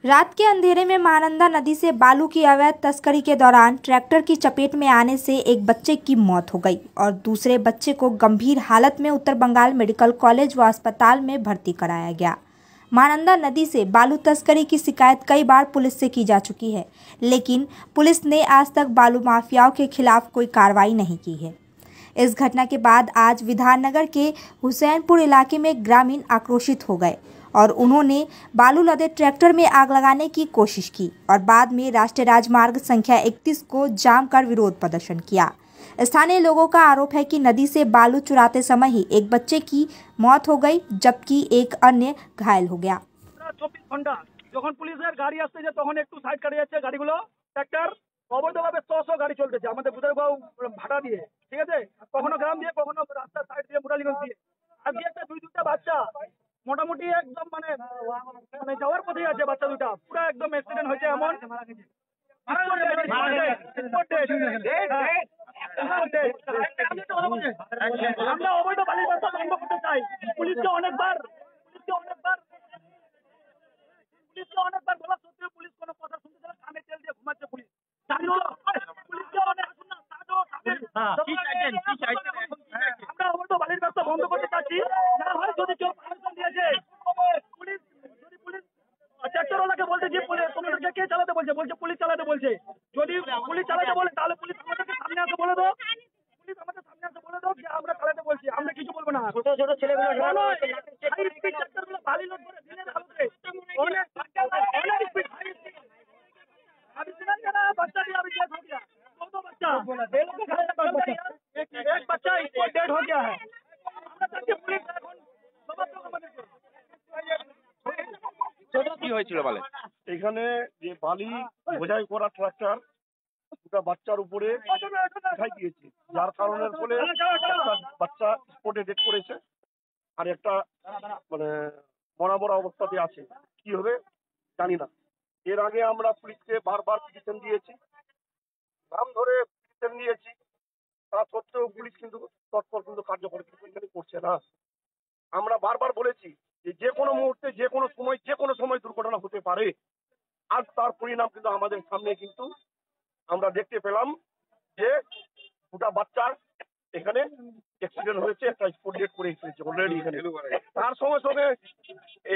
रात के अंधेरे में महानंदा नदी से बालू की अवैध तस्करी के दौरान ट्रैक्टर की चपेट में आने से एक बच्चे की मौत हो गई और दूसरे बच्चे को गंभीर हालत में उत्तर बंगाल मेडिकल कॉलेज व अस्पताल में भर्ती कराया गया। महानंदा नदी से बालू तस्करी की शिकायत कई बार पुलिस से की जा चुकी है, लेकिन पुलिस ने आज तक बालू माफियाओं के खिलाफ कोई कार्रवाई नहीं की है। इस घटना के बाद आज विधाननगर के हुसैनपुर इलाके में ग्रामीण आक्रोशित हो गए और उन्होंने बालू लदे ट्रैक्टर में आग लगाने की कोशिश की और बाद में राष्ट्रीय राजमार्ग संख्या 31 को जाम कर विरोध प्रदर्शन किया। स्थानीय लोगों का आरोप है कि नदी से बालू चुराते समय ही एक बच्चे की मौत हो गई, जबकि एक अन्य घायल हो गया। 24 ঘন্টা যখন পুলিশের গাড়ি আসছে তখন একটু সাইড করে যাচ্ছে গাড়িগুলো, ট্রাক্টর অবৈধভাবে 100 গাড়ি চলতেছে আমাদের বুদারগাঁও ভাটা দিয়ে, ঠিক আছে, কখনো গ্রাম দিয়ে কখনো রাস্তার সাইড দিয়ে মুরালিগঞ্জ দিয়ে। আজকে একটা দুইটা বাচ্চা মোটামুটি একদম মানে যাওয়ার পথেই আছে, বাচ্চা দুটা পুরো একদম অ্যাক্সিডেন্ট হয়েছে এমন। আমরা অবৈধ বালির ব্যবসা বন্ধ করতে চাই। পুলিশকে অনেকবার বলা সত্ত্বেও পুলিশ কোনো কথা শুনছে না, কানে তেল দিয়ে ঘুমাচ্ছে পুলিশ। পুলিশকে অনেক আসুন না, আমরা অবৈধ বালির ব্যবসা বন্ধ করতে চাচ্ছি। না হয় যদি কেউ পারমিশন দিয়েছে পুলিশ, যদি পুলিশ ট্রাক্টরওয়ালাকে বলছে যে তোমাদেরকে কে চালাতে বলছে, বলছে পুলিশ চালাতে বলছে। যদি পুলিশ চালাতে বলে তাহলে পুলিশ আমাদেরকে সামনে আসে বলে দাও, পুলিশ আমাদের সামনে আসে বলে দাও যে আমরা চালাতে বলছি, আমরা কিছু বলবো না। ছোট ছোট ছেলেগুলো ট্রাক্টরগুলো বালি লোড করে দিনের আলোতে অনেক স্পিড बच्चा भी अभी डेड हो गया, दो बच्चा एक बच्चा इसको डेड हो गया है। কি হয়েছিল বলে? এখানে যে বালি বোঝাই করা ট্রাক্টর দুটা বাচ্চার উপরে উঠাই দিয়েছে, যার কারণের ফলে বাচ্চা স্পটে ডেড করেছে আর একটা মানে মরা মরা অবস্থাতে আছে। কি হবে জানি না। এর আগে আমরা পুলিশকে বারবার পিটিশন দিয়েছি, নাম ধরে পিটিশন দিয়েছি, তা সত্ত্বেও পুলিশ কিন্তু তৎপর কিন্তু কার্যকর করছে না। আমরা বারবার বলেছি যে কোনো মুহূর্তে যে কোনো সময় দুর্ঘটনা হতে পারে। আজ তার পরিণাম কিন্তু আমাদের সামনে কিন্তু আমরা দেখতে পেলাম যে দুটা বাচ্চার এখানে অ্যাক্সিডেন্ট হয়েছে, একটা স্পট ডেড করে ফেলেছে অলরেডি এখানে। তার সঙ্গে সঙ্গে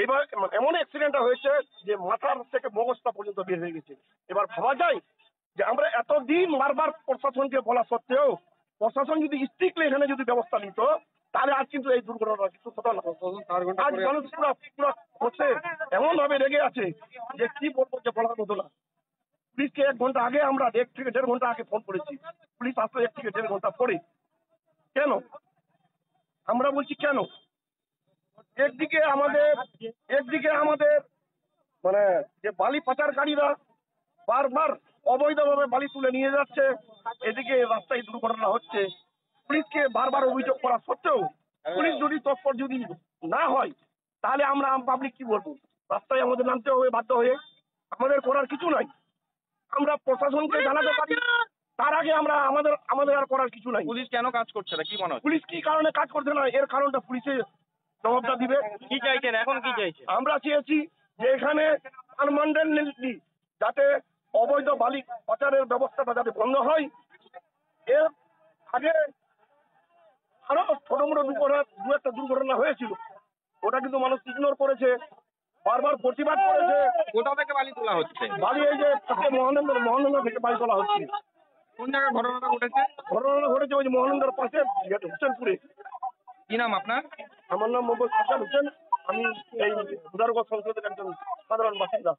এইবার এমন অ্যাক্সিডেন্টটা হয়েছে যে মাথার থেকে মগজটা পর্যন্ত বের হয়ে গেছে। এবার ভাবা যায় যে আমরা এতদিন বারবার প্রশাসনকে বলা সত্ত্বেও প্রশাসন যদি স্ট্রিক্টলি এখানে যদি ব্যবস্থা নিত তাহলে আজ কিন্তু এই দুর্ঘটনা কিছু হতো না। আজ মানুষ পুরো হচ্ছে এমন ভাবে রেগে আছে যে কি বলবো, যে বলার মতো না। পুলিশকে 1 ঘন্টা আগে আমরা 1 থেকে 1.5 ঘন্টা আগে ফোন করেছি, পুলিশ আসলো 1 থেকে 1.5 ঘন্টা পরে। কেন আমরা বলছি কেন? একদিকে আমাদের মানে যে বালি পাচারকারীরা বারবার অবৈধভাবে বালি তুলে নিয়ে যাচ্ছে, এদিকে রাস্তায় দুর্ঘটনা হচ্ছে। পুলিশকে বারবার অভিযোগ করা সত্ত্বেও পুলিশ যদি তৎপর যদি না হয় তাহলে আমরা পাবলিক কি বলবো? রাস্তায় আমাদের নামতে হবে বাধ্য হয়ে, আমাদের করার কিছু নাই। আমরা প্রশাসনকে জানাতে পারি, তার আগে আমাদের আর করার কিছু নাই। পুলিশ কেন কাজ করছে না কি মনে হয়? পুলিশ কি কারণে কাজ করছে না এর কারণটা পুলিশে জবাবটা দিবে। কি চাইছেন এখন, কি চাইছেন? আমরা চেয়েছি যে এখানে পার্মানেন্টলি যাতে অবৈধ বালি পাচারের ব্যবস্থাটা যাতে বন্ধ হয়। এর আগে আরো ছোট মোটো দু একটা দুর্ঘটনা হয়েছিল, ওটা কিন্তু মানুষ ইগনোর করেছে, বারবার প্রতিবাদ করেছে। কোথা থেকে বালি তোলা হচ্ছে? বালি এই যে মহানন্দা থেকে বালি তোলা হচ্ছে। কোন জায়গায় ঘটনাটা ঘটেছে? ঘটনাটা ঘটেছে ওই যে মহানন্দার পাশে হোসেনপুরে। কি নাম আপনার? আমার নাম মোহাম্মদ হোসেন। আমি এই উদারগঞ্জ সংসদের একজন সাধারণ বাসিন্দা।